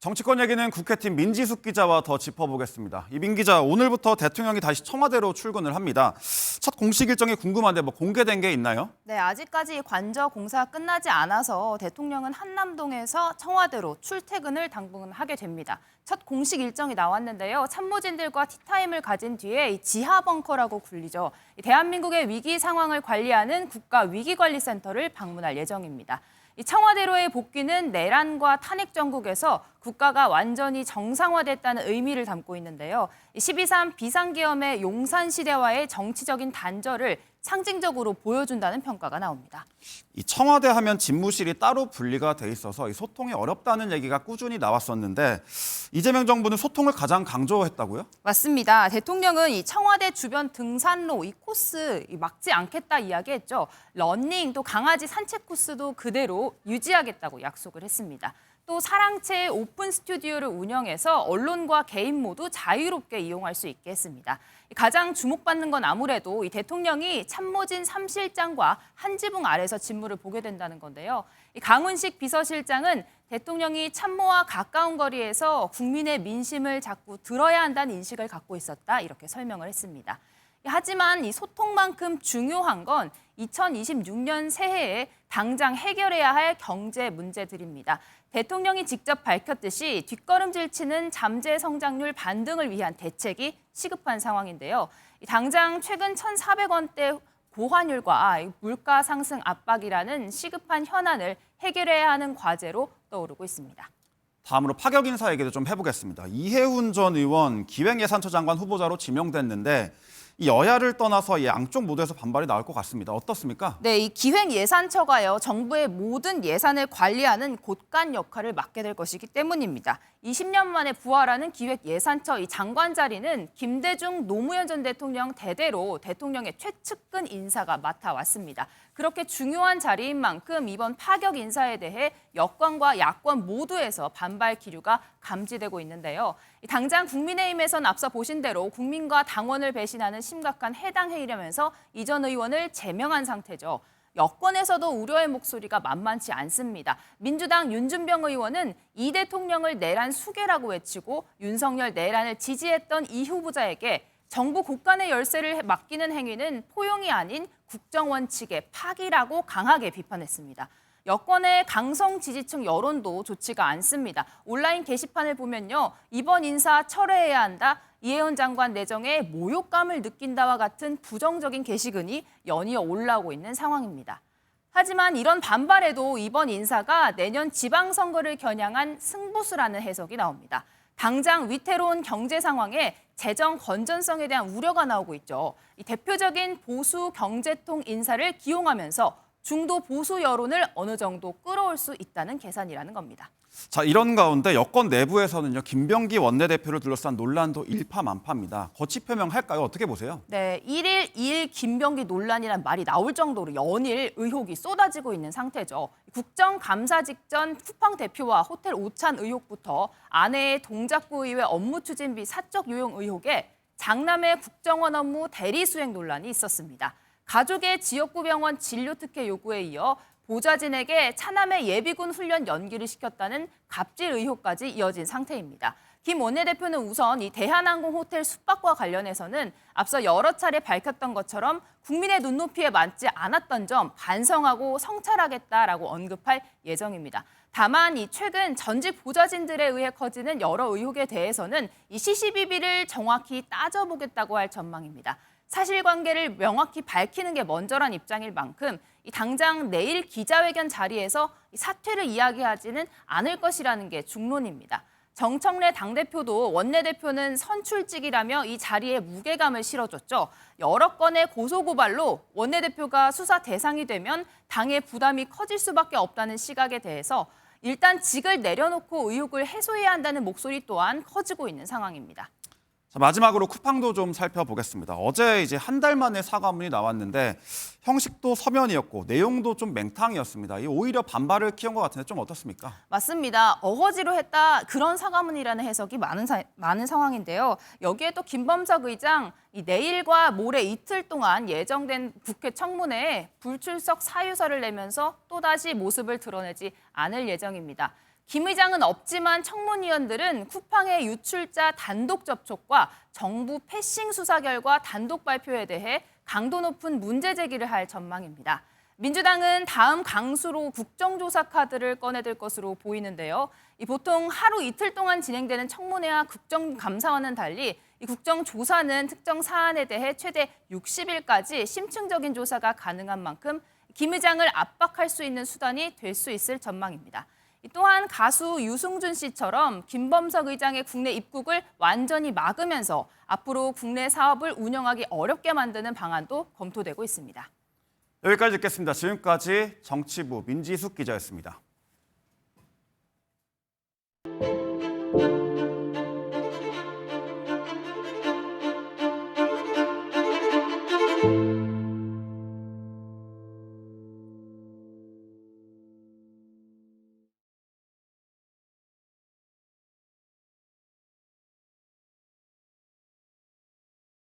정치권 얘기는 국회팀 민지숙 기자와 더 짚어보겠습니다. 이민 기자, 오늘부터 대통령이 다시 청와대로 출근을 합니다. 첫 공식 일정이 궁금한데 공개된 게 있나요? 네, 아직까지 관저 공사가 끝나지 않아서 대통령은 한남동에서 청와대로 출퇴근을 당분하게 됩니다. 첫 공식 일정이 나왔는데요. 참모진들과 티타임을 가진 뒤에 이 지하 벙커라고 불리죠. 대한민국의 위기 상황을 관리하는 국가위기관리센터를 방문할 예정입니다. 이 청와대로의 복귀는 내란과 탄핵 정국에서 국가가 완전히 정상화됐다는 의미를 담고 있는데요. 12.3 비상계엄의 용산시대와의 정치적인 단절을 상징적으로 보여준다는 평가가 나옵니다. 이 청와대 하면 집무실이 따로 분리가 돼 있어서 이 소통이 어렵다는 얘기가 꾸준히 나왔었는데 이재명 정부는 소통을 가장 강조했다고요? 맞습니다. 대통령은 이 청와대 주변 등산로 이 코스 막지 않겠다 이야기했죠. 러닝 또 강아지 산책 코스도 그대로 유지하겠다고 약속을 했습니다. 또 사랑채 오픈 스튜디오를 운영해서 언론과 개인 모두 자유롭게 이용할 수 있게 했습니다. 가장 주목받는 건 아무래도 이 대통령이 참모진 3실장과 한 지붕 아래서 직무를 보게 된다는 건데요. 이 강훈식 비서실장은 대통령이 참모와 가까운 거리에서 국민의 민심을 자꾸 들어야 한다는 인식을 갖고 있었다, 이렇게 설명을 했습니다. 하지만 이 소통만큼 중요한 건 2026년 새해에 당장 해결해야 할 경제 문제들입니다. 대통령이 직접 밝혔듯이 뒷걸음질 치는 잠재 성장률 반등을 위한 대책이 시급한 상황인데요. 당장 최근 1,400원대 고환율과 물가 상승 압박이라는 시급한 현안을 해결해야 하는 과제로 떠오르고 있습니다. 다음으로 파격 인사 얘기도 좀 해보겠습니다. 이해훈 전 의원 기획예산처 장관 후보자로 지명됐는데 이 여야를 떠나서 이 양쪽 모두에서 반발이 나올 것 같습니다. 어떻습니까? 네, 이 기획예산처가요, 정부의 모든 예산을 관리하는 곳간 역할을 맡게 될 것이기 때문입니다. 20년 만에 부활하는 기획예산처 이 장관 자리는 김대중 노무현 전 대통령 대대로 대통령의 최측근 인사가 맡아왔습니다. 그렇게 중요한 자리인 만큼 이번 파격 인사에 대해 여권과 야권 모두에서 반발 기류가 감지되고 있는데요. 당장 국민의힘에선 앞서 보신 대로 국민과 당원을 배신하는 심각한 해당 행위라면서 이 전 의원을 제명한 상태죠. 여권에서도 우려의 목소리가 만만치 않습니다. 민주당 윤준병 의원은 이 대통령을 내란 수괴라고 외치고 윤석열 내란을 지지했던 이 후보자에게 정부 곳간의 열쇠를 맡기는 행위는 포용이 아닌 국정원칙의 파기라고 강하게 비판했습니다. 여권의 강성 지지층 여론도 좋지가 않습니다. 온라인 게시판을 보면요, 이번 인사 철회해야 한다, 이해훈 장관 내정에 모욕감을 느낀다와 같은 부정적인 게시글이 연이어 올라오고 있는 상황입니다. 하지만 이런 반발에도 이번 인사가 내년 지방선거를 겨냥한 승부수라는 해석이 나옵니다. 당장 위태로운 경제 상황에 재정 건전성에 대한 우려가 나오고 있죠. 이 대표적인 보수 경제통 인사를 기용하면서 중도 보수 여론을 어느 정도 끌어올 수 있다는 계산이라는 겁니다. 자, 이런 가운데 여권 내부에서는요, 김병기 원내대표를 둘러싼 논란도 일파만파입니다. 거취 표명할까요? 어떻게 보세요? 네, 1일 2일 김병기 논란이란 말이 나올 정도로 연일 의혹이 쏟아지고 있는 상태죠. 국정감사 직전 쿠팡 대표와 호텔 오찬 의혹부터 아내의 동작구 의회 업무 추진비 사적 요용 의혹에 장남의 국정원 업무 대리 수행 논란이 있었습니다. 가족의 지역구 병원 진료 특혜 요구에 이어 보좌진에게 차남의 예비군 훈련 연기를 시켰다는 갑질 의혹까지 이어진 상태입니다. 김 원내대표는 우선 이 대한항공 호텔 숙박과 관련해서는 앞서 여러 차례 밝혔던 것처럼 국민의 눈높이에 맞지 않았던 점 반성하고 성찰하겠다라고 언급할 예정입니다. 다만 이 최근 전직 보좌진들에 의해 커지는 여러 의혹에 대해서는 이 시시비비를 정확히 따져보겠다고 할 전망입니다. 사실관계를 명확히 밝히는 게 먼저란 입장일 만큼 이 당장 내일 기자회견 자리에서 사퇴를 이야기하지는 않을 것이라는 게 중론입니다. 정청래 당대표도 원내대표는 선출직이라며 이 자리에 무게감을 실어줬죠. 여러 건의 고소고발로 원내대표가 수사 대상이 되면 당의 부담이 커질 수밖에 없다는 시각에 대해서 일단 직을 내려놓고 의혹을 해소해야 한다는 목소리 또한 커지고 있는 상황입니다. 자, 마지막으로 쿠팡도 좀 살펴보겠습니다. 어제 이제 한 달 만에 사과문이 나왔는데 형식도 서면이었고 내용도 좀 맹탕이었습니다. 이 오히려 반발을 키운 것 같은데 좀 어떻습니까? 맞습니다. 어거지로 했다, 그런 사과문이라는 해석이 많은 상황인데요. 여기에 또 김범석 의장 내일과 모레 이틀 동안 예정된 국회 청문회에 불출석 사유서를 내면서 또다시 모습을 드러내지 않을 예정입니다. 김 의장은 없지만 청문위원들은 쿠팡의 유출자 단독 접촉과 정부 패싱 수사 결과 단독 발표에 대해 강도 높은 문제 제기를 할 전망입니다. 민주당은 다음 강수로 국정조사 카드를 꺼내들 것으로 보이는데요. 보통 하루 이틀 동안 진행되는 청문회와 국정감사와는 달리 이 국정조사는 특정 사안에 대해 최대 60일까지 심층적인 조사가 가능한 만큼 김 의장을 압박할 수 있는 수단이 될 수 있을 전망입니다. 또한 가수 유승준 씨처럼 김범석 의장의 국내 입국을 완전히 막으면서 앞으로 국내 사업을 운영하기 어렵게 만드는 방안도 검토되고 있습니다. 여기까지 듣겠습니다. 지금까지 정치부 민지숙 기자였습니다.